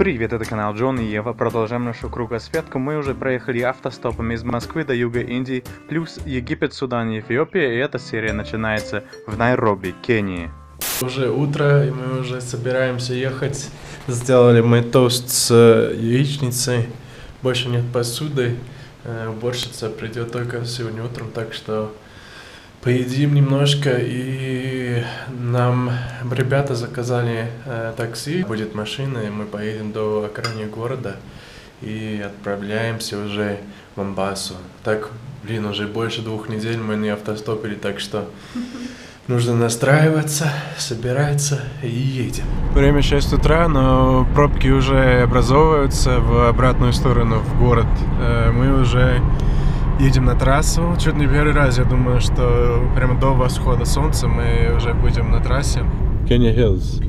Привет, это канал Джон и Ева. Продолжаем нашу кругосветку. Мы уже проехали автостопом из Москвы до юга Индии, плюс Египет, Судан и Эфиопия, и эта серия начинается в Найроби, Кении. Уже утро, и мы уже собираемся ехать. Сделали мы тост с яичницей. Больше нет посуды. Уборщица придет только сегодня утром, так что поедим немножко. И нам ребята заказали такси. Будет машина, и мы поедем до окраины города и отправляемся уже в Момбасу. Так, уже больше 2 недель мы не автостопили, так что нужно настраиваться, собираться и едем. Время 6 утра, но пробки уже образовываются в обратную сторону, в город. Мы уже едем на трассу. Чуть не первый раз, я думаю, что прямо до восхода солнца мы уже будем на трассе. Kenya Hills.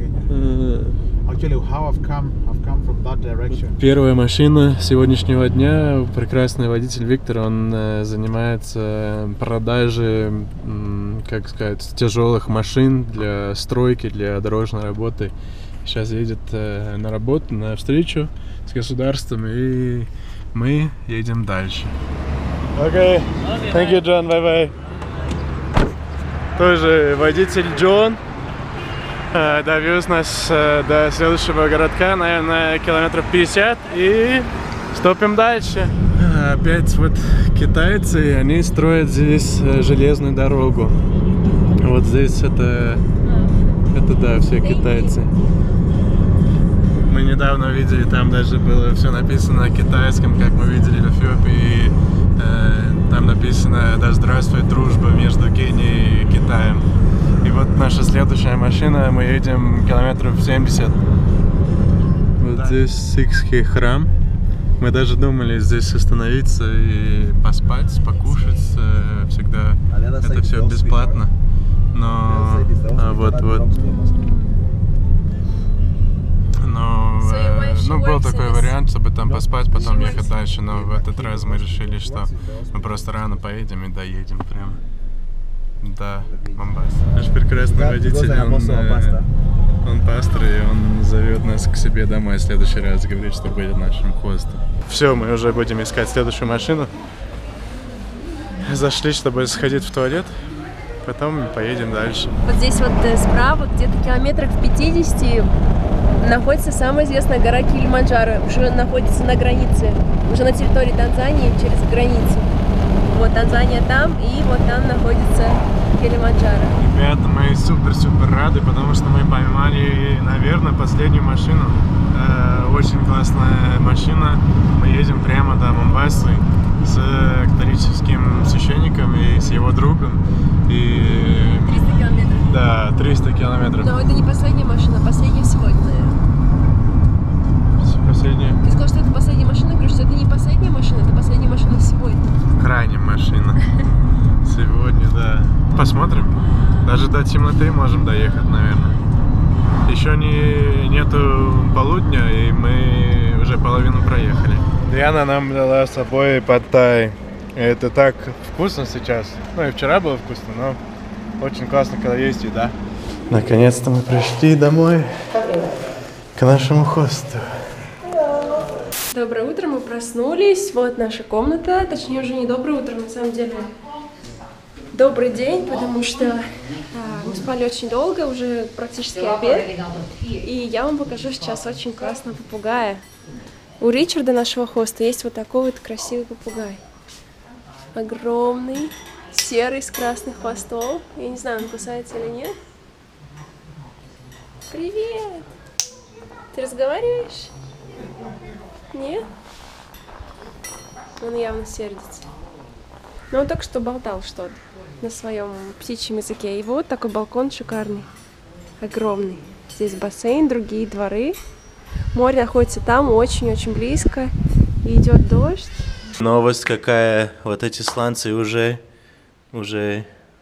Первая машина сегодняшнего дня. Прекрасный водитель Виктор, он занимается продажей, как сказать, тяжелых машин для стройки, для дорожной работы. Сейчас едет на работу, на встречу с государством, и мы едем дальше. Окей, thank you, John, bye-bye. Тоже водитель Джон довез нас до следующего городка, наверное, километров 50, и стопим дальше. Опять вот китайцы, они строят здесь железную дорогу. Вот здесь это да, все китайцы. Мы недавно видели, там даже было все написано на китайском, как мы видели в Эфиопии. Там написано «Да здравствует дружба между Кенией и Китаем». И вот наша следующая машина, мы едем километров 70. Вот здесь сикхский храм. Мы даже думали здесь остановиться и поспать, покушать. Всегда это все бесплатно. Но вот. Но был такой вариант, чтобы там поспать, потом ехать дальше. Но в этот раз мы решили, что мы просто рано поедем и доедем прям до Момбасы. Наш прекрасный водитель, он пастор, и он зовет нас к себе домой в следующий раз, говорит, что будет нашим хостом. Все, мы уже будем искать следующую машину. Зашли, чтобы сходить в туалет, потом поедем дальше. Вот здесь вот справа, где-то километрах в 50, находится самая известная гора Килиманджаро. Уже находится на границе, уже на территории Танзании, через границу. Вот Танзания там, и вот там находится Килиманджаро. Ребята, мы супер рады, потому что мы поймали, наверное, последнюю машину. Очень классная машина. Мы едем прямо до Момбасы с католическим священником и с его другом. И 300 километров. Да, 300 километров. Но это не последняя машина, последняя сегодня, наверное. Последняя? Ты сказал, что это последняя машина, я говорю, что это не последняя машина, это последняя машина сегодня. Крайняя машина. Сегодня, да. Посмотрим. Даже до темноты можем доехать, наверное. Еще нету полудня, и мы уже половину проехали. Диана нам дала с собой пад-тай. Это так вкусно сейчас. Ну и вчера было вкусно, но очень классно, когда есть еда. Наконец-то мы пришли домой к нашему хосту. Доброе утро, мы проснулись. Вот наша комната. Точнее, уже не доброе утро, на самом деле. Добрый день, потому что мы спали очень долго, уже практически обед. И я вам покажу сейчас очень классного попугая. У Ричарда, нашего хоста, есть вот такой вот красивый попугай. Огромный, серый, с красным хвостом. Я не знаю, он кусается или нет. Привет! Ты разговариваешь? Нет? Он явно сердится. Но он только что болтал что-то на своем птичьем языке. И вот такой балкон шикарный, огромный. Здесь бассейн, другие дворы. Море находится там, очень-очень близко. И идет дождь. Новость какая, вот эти сланцы уже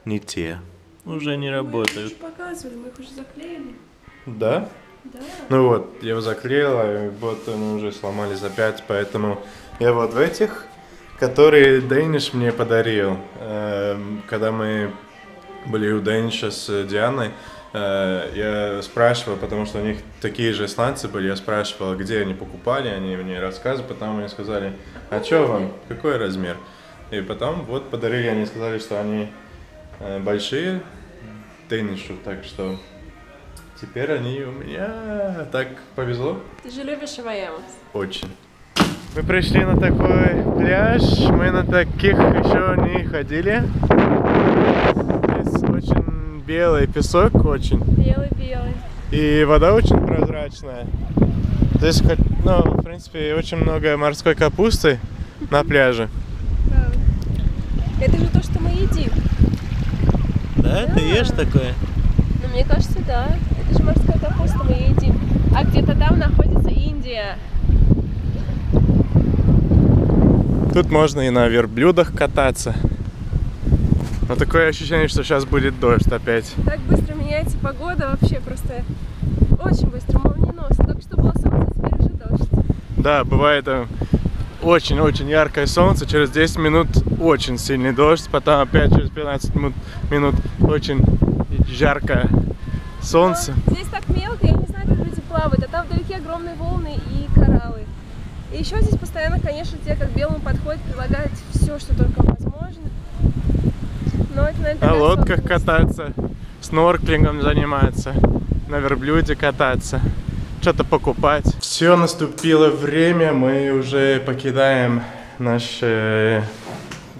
не те, уже не работают. Мы их уже показывали, мы их уже заклеили. Да? Да. Ну вот, я его заклеил, и вот они уже сломались опять, поэтому я вот в этих, которые Дэйниш мне подарил, когда мы были у Дэйниша с Дианой, Я спрашивал, потому что у них такие же сланцы были, я спрашивал, где они покупали, они мне рассказывали, потом мне сказали, а что вам, какой размер? И потом вот подарили, они сказали, что они большие, теннишу, так что теперь они у меня, так повезло. Ты же любишь АВМ? Очень. Мы пришли на такой пляж, мы на таких еще не ходили. Здесь очень белый песок, очень. Белый-белый. И вода очень прозрачная. Здесь, ну, в принципе, очень много морской капусты на пляже. Правда. Это же то, что мы едим. Да, ты ешь такое? Ну, мне кажется, да. Это же морская капуста, мы едим. А где-то там находится Индия. Тут можно и на верблюдах кататься. Но такое ощущение, что сейчас будет дождь опять. Так быстро меняется погода, вообще просто очень быстро, молниеносно. Только что было солнце, теперь уже дождь. Да, бывает очень-очень яркое солнце, через 10 минут очень сильный дождь, потом опять через 15 минут очень жаркое солнце. Но здесь так мелко, я не знаю, как люди плавают, а там вдалеке огромные волны и кораллы. И еще здесь постоянно, конечно, те, как к белому подходят, предлагают все, что только возможно. Но это, наверное, На такая лодках особенность. кататься, снорклингом заниматься, на верблюде кататься, что-то покупать. Все, наступило время, мы уже покидаем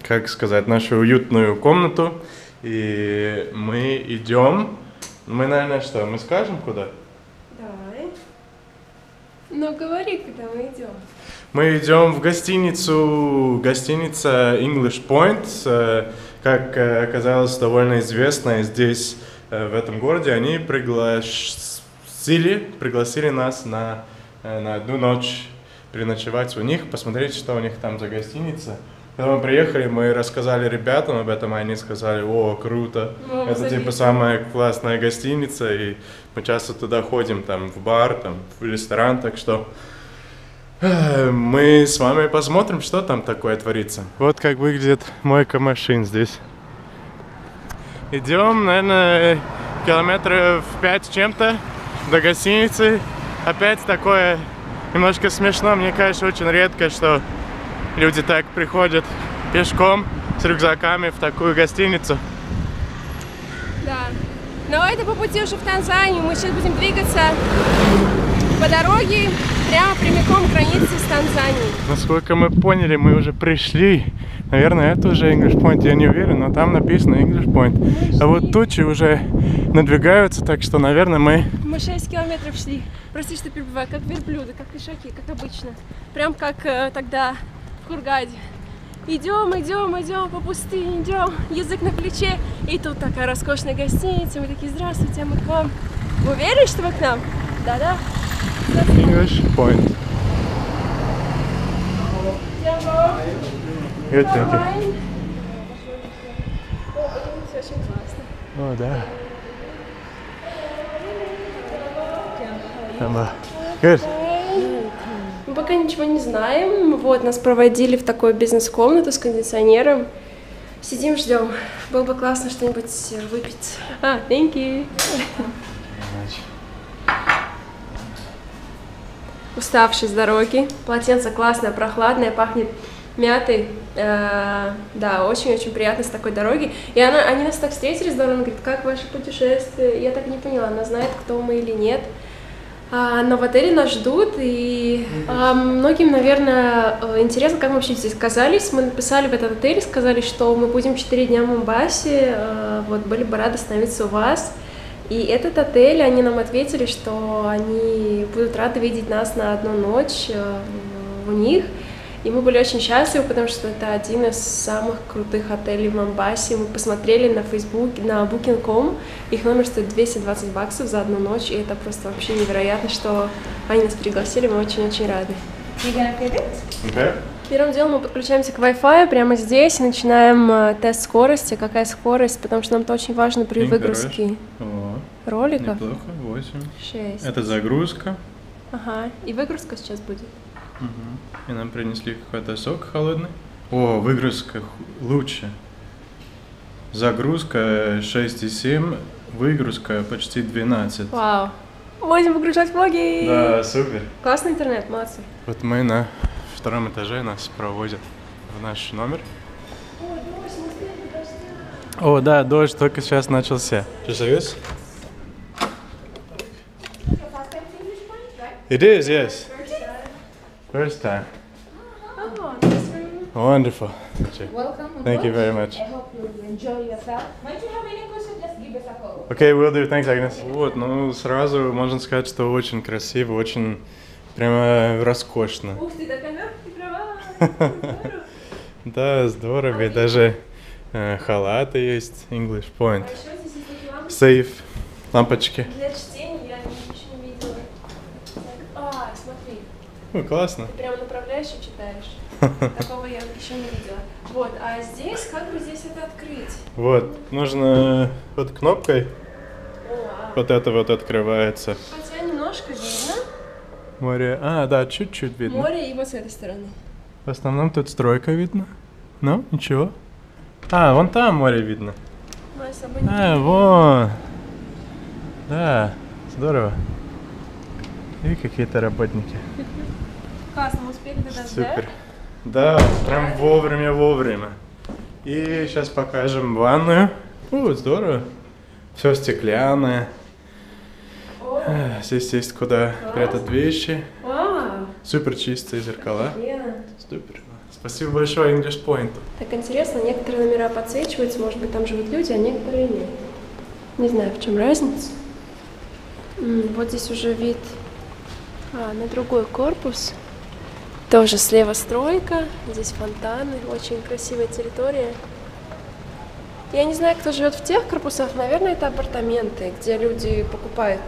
как сказать, нашу уютную комнату. И мы идем. Мы, наверное, что? Мы скажем куда? Давай. Ну, говори, куда мы идем. Мы идем в гостиница English Point, как оказалось, довольно известная здесь, в этом городе. Они пригласили нас на одну ночь переночевать у них, посмотреть, что у них там за гостиница. Когда мы приехали, мы рассказали ребятам об этом, и они сказали, о, круто, это типа самая классная гостиница, и мы часто туда ходим, там, в бар, там, в ресторан, так что мы с вами посмотрим, что там такое творится. Вот как выглядит мойка машин здесь. Идем, наверное, километров 5 с чем-то до гостиницы. Опять такое немножко смешно, мне кажется, очень редко, что люди так приходят пешком с рюкзаками в такую гостиницу. Да. Но это по пути уже в Танзанию. Мы сейчас будем двигаться по дороге прямо прямиком к границе с Танзанией. Насколько мы поняли, мы уже пришли. Наверное, это уже English Point, я не уверен, но там написано English Point. А вот тучи уже надвигаются, так что, наверное, мы 6 километров шли. Прости, что перебиваю. Как верблюды, как ишаки, как обычно. Прям как тогда в Хургаде. Идем по пустыне, идем, язык на плече. И тут такая роскошная гостиница. Мы такие, здравствуйте, мы к вам. Вы уверены, что вы к нам? Да-да. English Point. Good, thank you. Все очень классно. О, да. Good. Мы пока ничего не знаем. Вот, нас проводили в такую бизнес-комнату с кондиционером. Сидим, ждем. Было бы классно что-нибудь выпить. Thank you. Уставший с дороги. Полотенце классное, прохладное, пахнет мятой. Да, очень-очень приятно с такой дороги. И они нас так встретили здорово, она говорит, как ваше путешествие? Я так и не поняла, она знает, кто мы или нет. Но в отеле нас ждут, и многим, наверное, интересно, как мы вообще здесь оказались. Мы написали в этот отель, сказали, что мы будем 4 дня в Момбасе, вот, были бы рады остановиться у вас. И этот отель, они нам ответили, что они будут рады видеть нас на одну ночь у них. И мы были очень счастливы, потому что это один из самых крутых отелей в Момбасе. Мы посмотрели на Facebook, на Booking.com, их номер стоит $220 за одну ночь, и это просто вообще невероятно, что они нас пригласили, мы очень-очень рады. Okay. Первым делом мы подключаемся к Wi-Fi прямо здесь и начинаем тест скорости. Какая скорость, потому что нам это очень важно при выгрузке роликов. Неплохо, 8. 6. Это загрузка. Ага, и выгрузка сейчас будет. И нам принесли какой-то сок холодный. О, выгрузка лучше. Загрузка 6,7, Выгрузка почти 12. Вау. Будем выгружать влоги. Да, супер. Классный интернет, молодцы. Вот мы на втором этаже, нас проводят в наш номер. О, да, дождь только сейчас начался. Что, serious? It is, yes. First time. Wonderful. Welcome. Thank you very much. I hope you enjoy yourself. Might you have any questions? Just give us a call. Okay, will do. Thanks, Agnes. Вот, ну сразу можно сказать, что очень красиво, очень прямо роскошно. Ух ты, такая мягкая трава. Да, здорово. И даже халаты есть, English Point. А еще здесь есть такие лампочки Сейф, лампочки. для чтения, я ничего не видела. Так, смотри, Ну, классно. ты прямо направляешь и читаешь. Такого я еще не видела. Вот, а здесь, как бы здесь это открыть? Вот, нужно вот кнопкой, О, вот это вот открывается. хотя немножко видно. Море, да, чуть-чуть видно. Море и вот с этой стороны. В основном тут стройка видно. Ну, ничего. Вон там море видно. Мы особо не Вон. Да, здорово. И какие-то работники. классно, мы успели до дождя. Супер. Да, прям вовремя. И сейчас покажем ванную. Здорово. Все стеклянное. Здесь есть куда прятать вещи. Вау, Супер чистые зеркала. Лена. Супер. Спасибо большое English Point. Так интересно, некоторые номера подсвечиваются, может быть, там живут люди, а некоторые нет. Не знаю, в чем разница. Вот здесь уже вид на другой корпус. Тоже слева стройка, здесь фонтаны, очень красивая территория. Я не знаю, кто живет в тех корпусах, наверное, это апартаменты, где люди покупают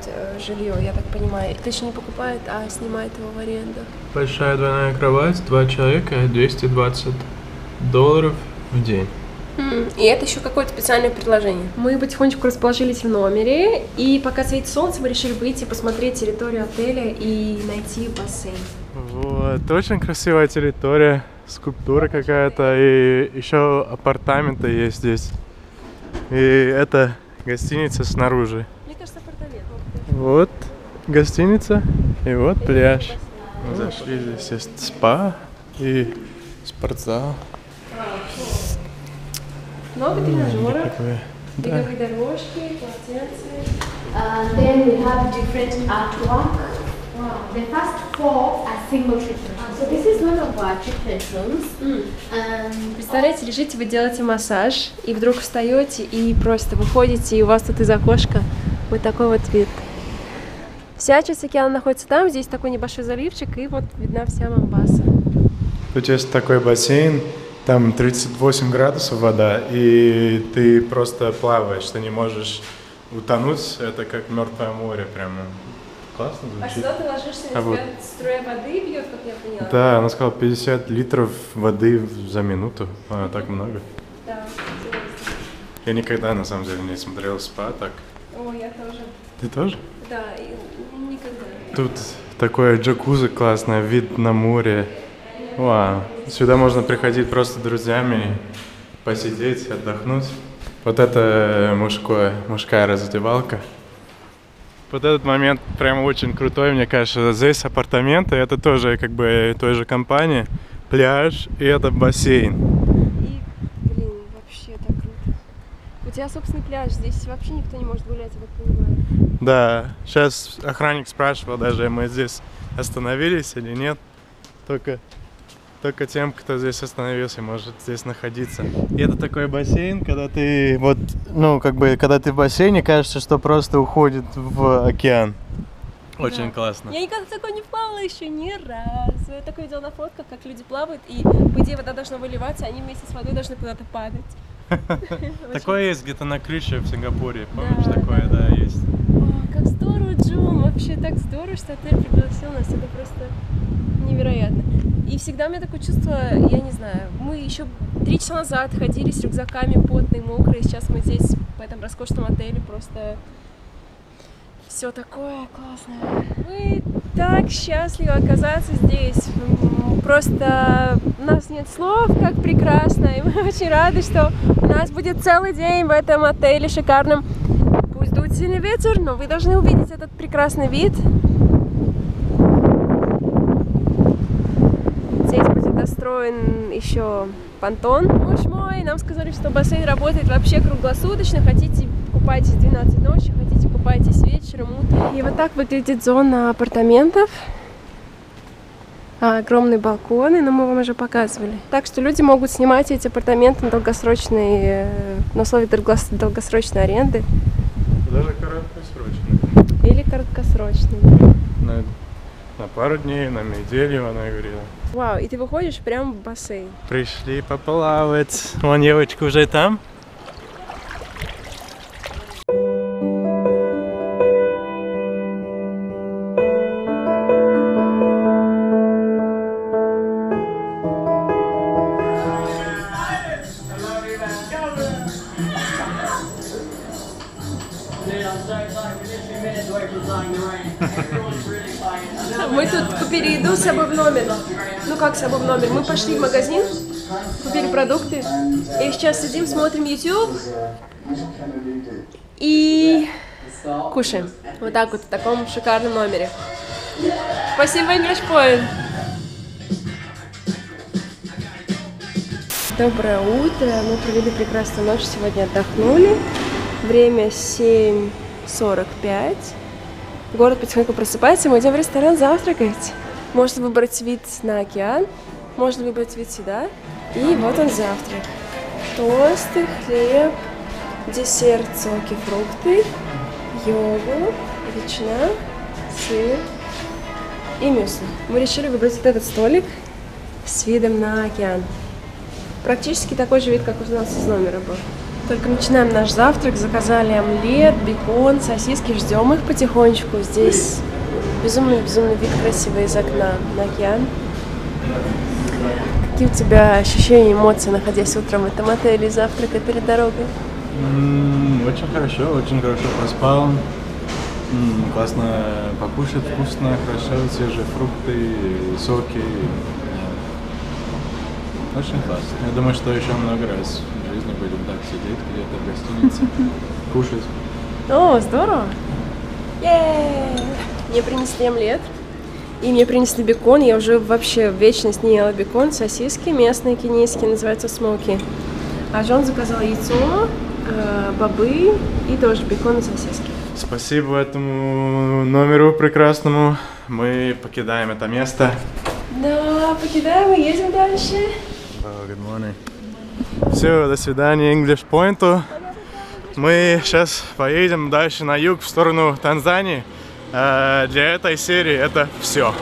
жилье, я так понимаю. Точнее, не покупают, а снимают его в аренду. Большая двойная кровать, 2 человека, $220 в день. И это еще какое-то специальное предложение. Мы потихонечку расположились в номере, и пока светит солнце, мы решили выйти, посмотреть территорию отеля и найти бассейн. Вот, очень красивая территория, скульптура какая-то, и еще апартаменты есть здесь. И это гостиница снаружи. Мне кажется, апартамент. Вот гостиница, и вот пляж. Мы зашли, здесь есть спа и спортзал. Много тренажеров, Такое. Да. беговые дорожки, полотенца. Then we have different artwork. The first 4 are single treatment. So this is one of our treatment rooms. Представляете, лежите, вы делаете массаж, и вдруг встаете и просто выходите, и у вас тут из окошка вот такой вот вид. Вся часть океана находится там, здесь такой небольшой заливчик, и вот видна вся Момбаса. Тут есть такой бассейн, там 38 градусов вода, и ты просто плаваешь, ты не можешь утонуть, это как мертвое море, прямо классно А звучит. сюда ты ложишься, и на вот. тебя струя воды бьет, как я поняла? Да, она сказала 50 литров воды за минуту, так много. Да, интересно. Я никогда на самом деле не смотрел спа так. О, я тоже. Ты тоже? Да, и никогда. Тут такое джакузи классное, вид на море. Вау. Сюда можно приходить просто с друзьями, посидеть, отдохнуть. Вот это мужская раздевалка. Вот этот момент прям очень крутой, мне кажется. Здесь апартаменты, это тоже как бы той же компании. Пляж и это бассейн. И, блин, вообще так круто. У тебя собственный пляж, здесь вообще никто не может гулять, я так понимаю. Да, сейчас охранник спрашивал даже, мы здесь остановились или нет. Только тем, кто здесь остановился, может здесь находиться. И это такой бассейн, когда ты когда ты в бассейне, кажется, что просто уходит в океан. Очень классно. Я никогда такой не плавала еще ни разу. Я такое видела на фотках, как люди плавают, и по идее вода должна выливаться, а они вместе с водой должны куда-то падать. Такое есть где-то на крыше в Сингапуре, помнишь, Да, такое, да. да, есть. О, как здорово, Джон! Вообще так здорово, что отель пригласил нас. Это просто невероятно. И всегда у меня такое чувство, я не знаю, мы еще 3 часа назад ходили с рюкзаками потные, мокрые, сейчас мы здесь, в этом роскошном отеле, просто все такое классное. Мы так счастливы оказаться здесь. Просто у нас нет слов, как прекрасно. И мы очень рады, что у нас будет целый день в этом отеле шикарном. Пусть дует сильный ветер, но вы должны увидеть этот прекрасный вид. Здесь будет достроен еще понтон. Муж мой, нам сказали, что бассейн работает вообще круглосуточно. Хотите, купайтесь в 12 ночи, хотите, купайтесь вечером, утром. И вот так выглядит зона апартаментов. Огромные балконы, но мы вам уже показывали. Так что люди могут снимать эти апартаменты на долгосрочные, на условии долгосрочной аренды. Даже короткосрочные. Или короткосрочные. На пару дней, на неделю, она говорила. Вау, и ты выходишь прямо в бассейн. Пришли поплавать. Вон девочка уже там. Мы тут купили еду с собой в номер. Ну как с собой в номер? Мы пошли в магазин, купили продукты. И сейчас сидим, смотрим YouTube и кушаем. Вот так вот, в таком шикарном номере. Спасибо, English Point. Доброе утро. Мы провели прекрасную ночь, сегодня отдохнули. Время 7:45. Город потихоньку просыпается, мы идем в ресторан завтракать. Можно выбрать вид на океан, можно выбрать вид сюда. И вот он завтрак. Тосты, хлеб, десерт, соки, фрукты, йогурт, ветчина, сыр и мюсли. Мы решили выбрать вот этот столик с видом на океан. Практически такой же вид, как у нас из номера был. Только начинаем наш завтрак, заказали омлет, бекон, сосиски, ждем их потихонечку. Здесь безумный вид красивый из окна на океан. Какие у тебя ощущения, эмоции, находясь утром в этом отеле, завтрака перед дорогой? Очень хорошо поспал. Классно покушать, вкусно, хорошо, свежие фрукты, соки. Очень классно. Я думаю, что еще много раз в жизни будем так сидеть где-то в гостинице, кушать. О, здорово! Мне принесли омлет, и мне принесли бекон. Я уже вообще в вечность не ела бекон. Сосиски местные, кенийские, называются смоки. А Джон заказал яйцо, бобы и тоже бекон и сосиски. Спасибо этому номеру прекрасному. Мы покидаем это место. Да, покидаем и едем дальше. Good morning. Все, до свидания English Point. Мы сейчас поедем дальше на юг в сторону Танзании. Для этой серии это все.